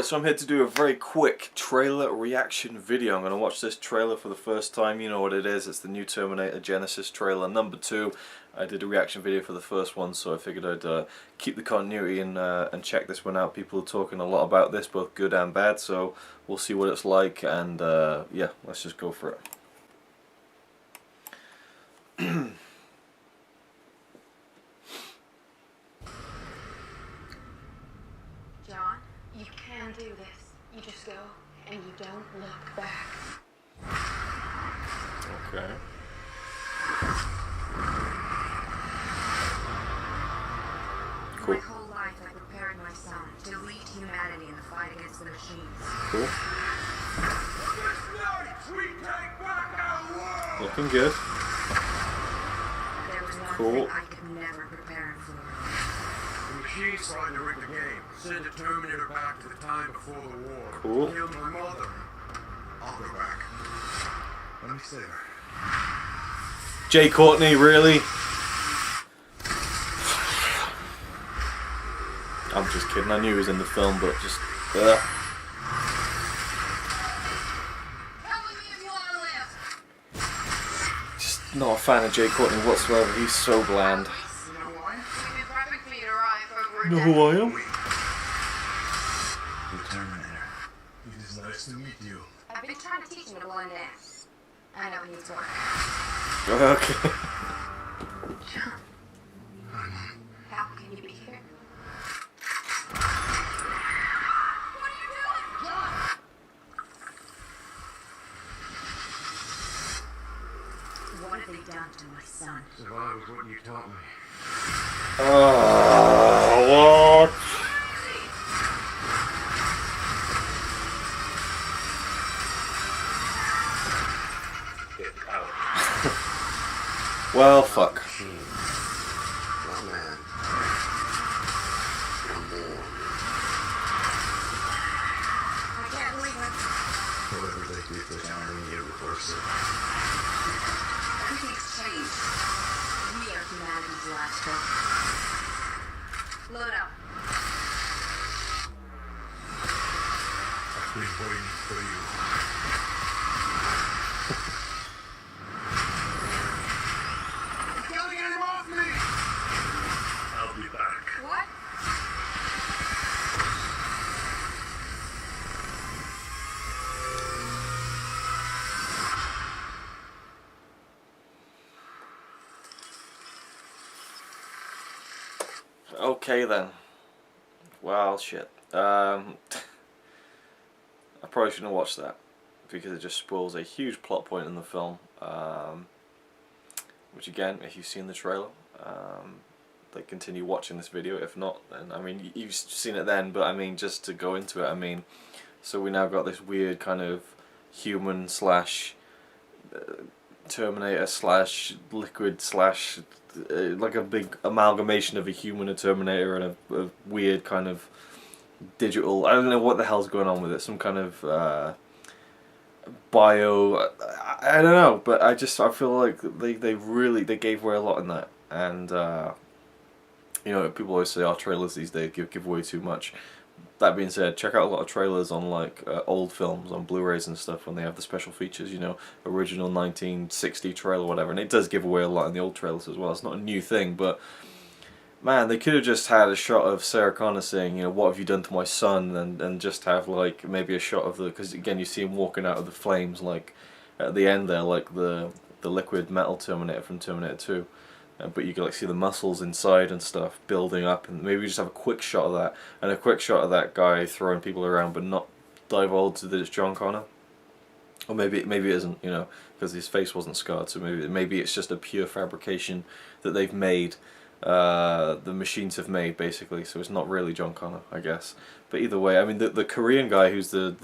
so I'm here to do a very quick trailer reaction video. I'm going to watch this trailer for the first time. You know what it is, it's the new Terminator Genisys trailer number 2. I did a reaction video for the first one, so I figured I'd keep the continuity and check this one out. People are talking a lot about this, both good and bad, so we'll see what it's like, and yeah, let's just go for it. John, you can do this. You just go and you don't look back. Okay. Cool. My whole life I prepared my son to lead humanity in the fight against the machines. Cool. Looking good. There was one Cool. thing I could never prepare him for. The machines tried to rig the game. Send the Terminator back to the time before the war. Cool. Kill my mother. I'll go back. Let me save her. Jay Courtney, really? I'm just kidding, I knew he was in the film, but just... Just not a fan of Jay Courtney whatsoever, he's so bland. You know why? You've been prepping for me to arrive over a You know who I am? The Terminator. It is nice to meet you. I've been trying to teach him to blend in. I know it needs work. Okay. John, how can you be here? What are you doing? John! What have they done to my son? Survive is what you taught me. What? Get out. Well, fuck. Not man. I'm born. I can't believe it. Whatever they do to down in you, reverse it. Everything's changed. We are humanity's last hope. Load up. I've been waiting for you. Gotta get him off me! I'll be back. What? Okay then. Well, shit. I probably shouldn't have watched that because it just spoils a huge plot point in the film. Which again, if you've seen the trailer, like continue watching this video. If not, then I mean you've seen it then. But I mean just to go into it, I mean, so we now got this weird kind of human slash Terminator slash liquid slash like a big amalgamation of a human, a Terminator, and a weird kind of digital. I don't know what the hell's going on with it. Some kind of bio. I don't know, but I feel like they gave away a lot in that, and you know, people always say, "Oh, trailers these days give away too much." That being said, check out a lot of trailers on like old films on Blu-rays and stuff when they have the special features, you know, original 1960 trailer or whatever, and it does give away a lot in the old trailers as well. It's not a new thing, but man, they could have just had a shot of Sarah Connor saying, you know, "What have you done to my son?" and just have like maybe a shot of the, because again you see him walking out of the flames like at the end there, like the liquid metal Terminator from Terminator 2. But you can like see the muscles inside and stuff building up, and maybe just have a quick shot of that, and a quick shot of that guy throwing people around, but not divulge that it's John Connor. Or maybe it isn't, you know, because his face wasn't scarred. So maybe it's just a pure fabrication that they've made, the machines have made basically. So it's not really John Connor, I guess. But either way, I mean the Korean guy who's the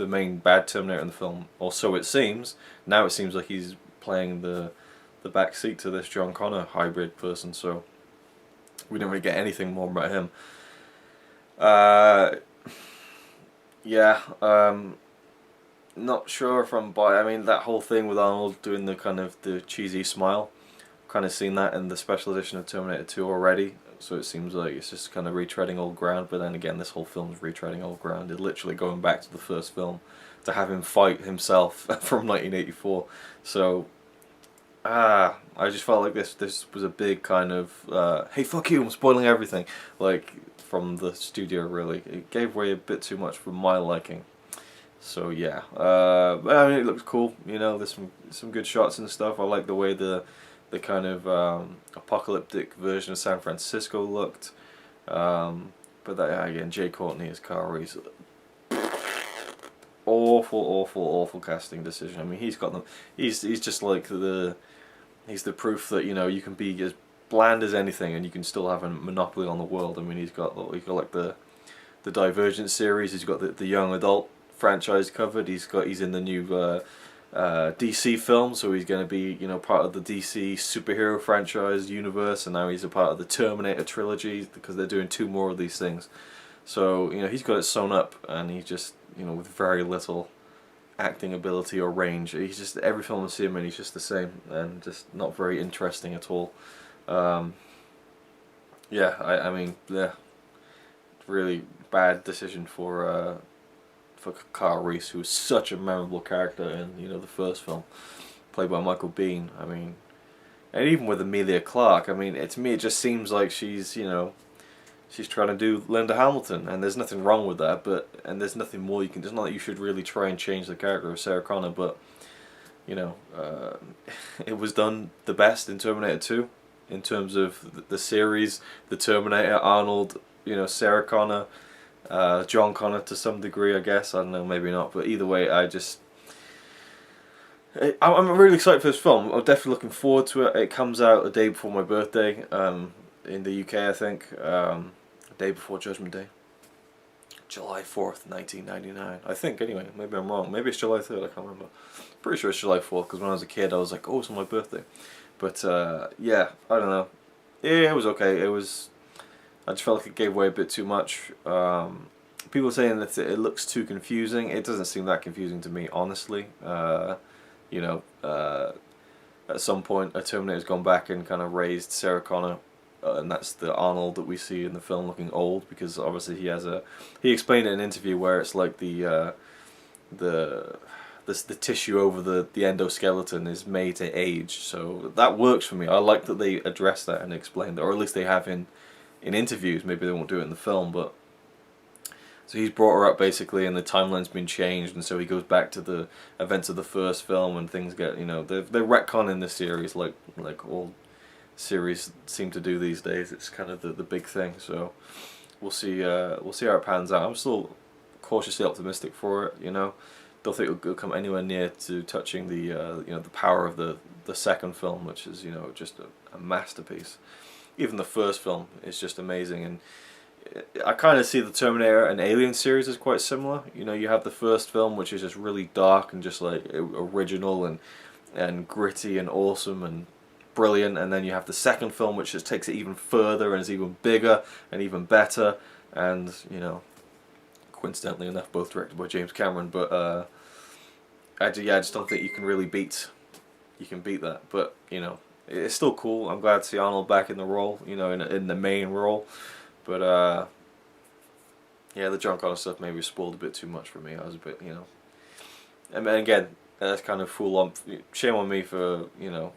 main bad Terminator in the film, or so it seems. Now it seems like he's playing the back seat to this John Connor hybrid person, so we didn't really get anything more about him. Yeah, not sure if I'm I mean, that whole thing with Arnold doing the kind of the cheesy smile, kind of seen that in the special edition of Terminator 2 already, So it seems like it's just kind of retreading old ground. But then again, this whole film's retreading old ground. It's literally going back to the first film to have him fight himself from 1984. So I just felt like this was a big kind of hey, fuck you, I'm spoiling everything, like, from the studio. Really, it gave away a bit too much for my liking. So yeah, I mean, it looks cool. You know, there's some good shots and stuff. I like the way the kind of apocalyptic version of San Francisco looked. But that, again, Jay Courtney as Kyle Reese, awful casting decision. I mean, he's got them. He's just like he's the proof that, you know, you can be as bland as anything and you can still have a monopoly on the world. I mean, he's got like the Divergent series. He's got the young adult franchise covered. He's in the new DC film, so he's going to be, you know, part of the DC superhero franchise universe, and now he's a part of the Terminator trilogy because they're doing 2 more of these things. So, you know, he's got it sewn up, and he's just, you know, with very little acting ability or range. He's just, every film I see him in, he's just the same, and just not very interesting at all. Yeah, I mean, yeah, really bad decision for Kyle Reese, who was such a memorable character in, you know, the first film, played by Michael Biehn. I mean, and even with Emilia Clarke, I mean, to me it just seems like she's, you know, she's trying to do Linda Hamilton, and there's nothing wrong with that, and there's nothing more you can. It's not that you should really try and change the character of Sarah Connor, but, you know, it was done the best in Terminator 2, in terms of the series, the Terminator, Arnold, you know, Sarah Connor, John Connor to some degree, I guess. I don't know, maybe not, but either way, I'm really excited for this film. I'm definitely looking forward to it. It comes out a day before my birthday, in the UK, I think, a day before Judgment Day, July 4th, 1999, I think, anyway. Maybe I'm wrong, maybe it's July 3rd, I can't remember. Pretty sure it's July 4th, because when I was a kid I was like, oh, it's on my birthday. But yeah, I don't know, yeah, it was okay. I just felt like it gave away a bit too much. People are saying that it looks too confusing. It doesn't seem that confusing to me, honestly. You know, at some point a Terminator's gone back and kind of raised Sarah Connor, and that's the Arnold that we see in the film looking old, because obviously he explained in an interview where it's like the tissue over the endoskeleton is made to age. So that works for me. I like that they address that and explain that, or at least they have in interviews. Maybe they won't do it in the film, but so he's brought her up basically, and the timeline's been changed, and so he goes back to the events of the first film, and things get, you know, they're retconning the series like all series seem to do these days. It's kind of the big thing. So we'll see how it pans out. I'm still cautiously optimistic for it. You know, don't think it'll come anywhere near to touching the you know, the power of the second film, which is, you know, just a masterpiece. Even the first film is just amazing, and I kind of see the Terminator and Alien series as quite similar. You know, you have the first film, which is just really dark and just like original and gritty and awesome and brilliant, and then you have the second film, which just takes it even further and is even bigger and even better, and, you know, coincidentally enough, both directed by James Cameron. But I just don't think you can really beat that. But, you know, it's still cool. I'm glad to see Arnold back in the role, you know, in the main role. But yeah, the John Connor stuff maybe spoiled a bit too much for me. I was a bit, you know, and again, that's kind of full on. Shame on me for, you know,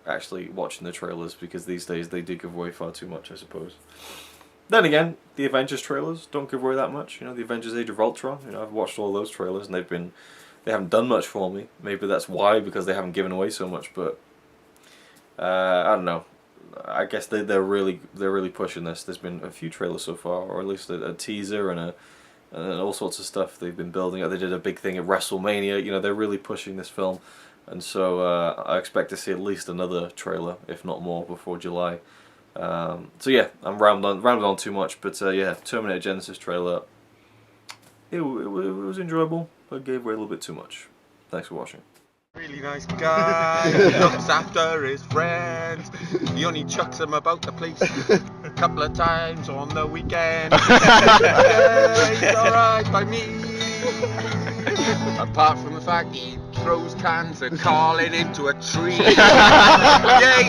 actually watching the trailers, because these days they do give away far too much, I suppose. Then again, the Avengers trailers don't give away that much. You know, the Avengers Age of Ultron, you know, I've watched all those trailers and they haven't done much for me. Maybe that's why, because they haven't given away so much. But I don't know. I guess they're really pushing this. There's been a few trailers so far, or at least a teaser and all sorts of stuff they've been building up. They did a big thing at WrestleMania. You know, they're really pushing this film, and so I expect to see at least another trailer, if not more, before July. So yeah, I'm rambled on too much, but yeah, Terminator Genisys trailer. It was enjoyable, but gave away a little bit too much. Thanks for watching. Really nice guy, he looks after his friends, he only chucks them about the place a couple of times on the weekend. Yeah, he's alright by me, apart from the fact he throws cans of Carlin into a tree. Yeah,